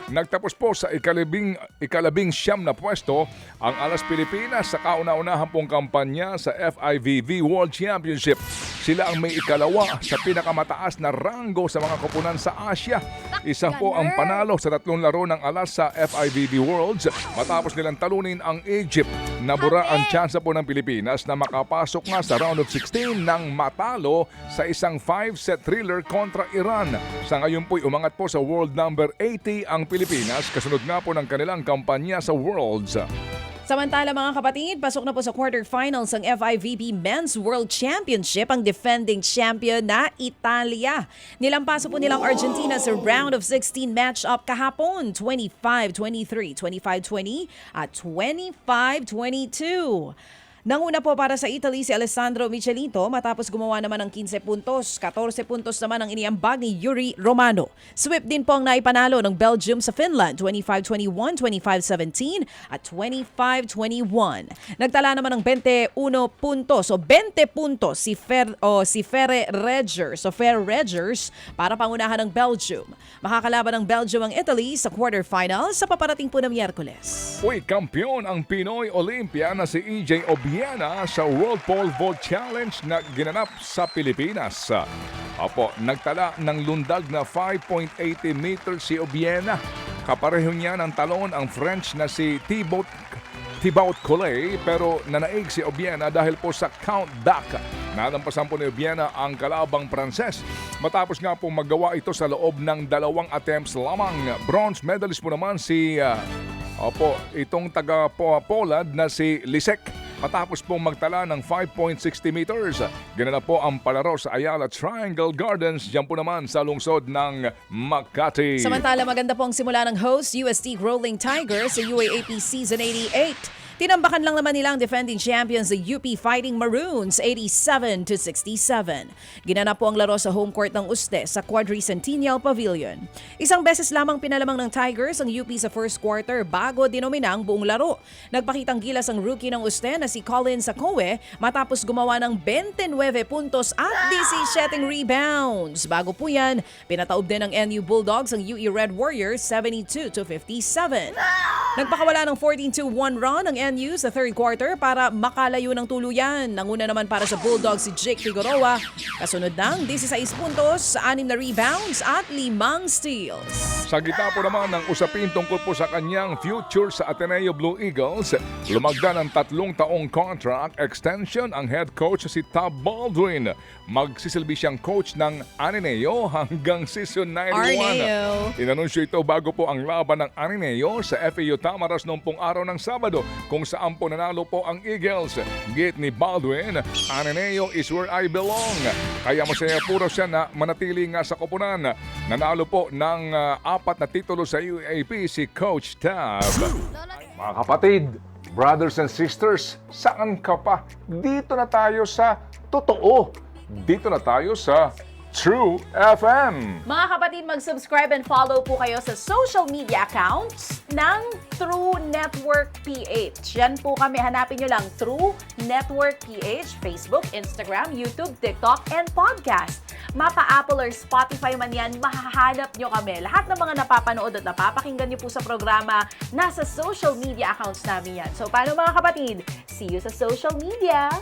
Nagtapos po sa ikalabing siyam na pwesto ang Alas Pilipinas sa kauna-unahan pong kampanya sa FIVB World Championship. Sila ang may ikalawa sa pinakamataas na ranggo sa mga koponan sa Asia. Isa po ang panalo sa tatlong laro ng Alas sa FIVB Worlds matapos nilang talunin ang Egypt. Nabura ang tsansa po ng Pilipinas na makapasok nga sa round of 16 nang matalo sa isang 5-set thriller kontra Iran. Sa ngayon po'y umangat po sa world number 80 ang Pilipinas kasunod nga po ng kanilang kampanya sa Worlds. Samantala mga kapatid, pasok na po sa quarterfinals ang FIVB Men's World Championship ang defending champion na Italia. Nilampaso po nilang Argentina sa round of 16 match-up kahapon, 25-23, 25-20 at 25-22. Nanguna po para sa Italy si Alessandro Michelito matapos gumawa naman ng 15 puntos. 14 puntos naman ang iniambag ni Yuri Romano. Sweep din po ang naipanalo ng Belgium sa Finland 25-21, 25-17 at 25-21. Nagtala naman ng 21 puntos o 20 puntos si Ferre Regers para pangunahan ng Belgium. Makakalaban ng Belgium ang Italy sa quarterfinals sa paparating po na Miyerkules. Uy, kampiyon ang Pinoy Olympia na si EJ Obiena sa World Pole Vault Challenge na ginanap sa Pilipinas. Nagtala ng lundag na 5.80 meters si Obiena. Kapareho niya ng talon ang French na si Thibaut Collet pero nanaig si Obiena dahil po sa count back. Nalampasan po ni Obiena ang kalabang Pranses. Matapos nga po magawa ito sa loob ng 2 attempts lamang. Bronze medalist po naman si itong taga-Poland na si Lisek. Matapos pong magtala ng 5.60 meters, ginanap po ang palaro sa Ayala Triangle Gardens, diyan po naman sa lungsod ng Makati. Samantala maganda po ang simula ng host UST Rolling Tigers sa UAAP Season 88. Tinambakan lang naman nila ang defending champions sa UP Fighting Maroons 87-67. Ginanap po ang laro sa home court ng Uste sa Quadricentennial Pavilion. Isang beses lamang pinalamang ng Tigers ang UP sa first quarter bago dinomina ang buong laro. Nagpakitang gilas ang rookie ng Uste na si Colin Sacoe matapos gumawa ng 29 puntos at 17 rebounds. Bago po yan, pinataob din ng NU Bulldogs ang UE Red Warriors 72-57. Nagpakawala ng 14-1 run ang NU sa third quarter para makalayo ng tuluyan. Nanguna naman para sa Bulldogs si Jake Figueroa. Kasunod ng 16 puntos, 6 na rebounds at 5 steals. Sa gitna po naman ng usapin tungkol po sa kanyang future sa Ateneo Blue Eagles, lumagda ng 3 taong contract extension ang head coach si Tab Baldwin. Magsisilbi siyang coach ng Ateneo hanggang season 91. Inanunsyo ito bago po ang laban ng Ateneo sa FAU Tamaras noong pong araw ng Sabado kung saan po nanalo po ang Eagles. Gate ni Baldwin, Ateneo is where I belong. Kaya masaya po raw siya na manatili nga sa koponan. Nanalo po ng 4 na titulo sa UAP si Coach Tab. Mga kapatid, brothers and sisters, saan ka pa? Dito na tayo sa totoo. Dito na tayo sa True FM. Mga kapatid, mag-subscribe and follow po kayo sa social media accounts ng True Network PH. Yan po kami, hanapin nyo lang True Network PH, Facebook, Instagram, YouTube, TikTok, and podcast. Mapa Apple or Spotify man yan, mahahanap nyo kami. Lahat ng mga napapanood at napapakinggan nyo po sa programa, nasa social media accounts namin yan. So paano mga kapatid? See you sa social media!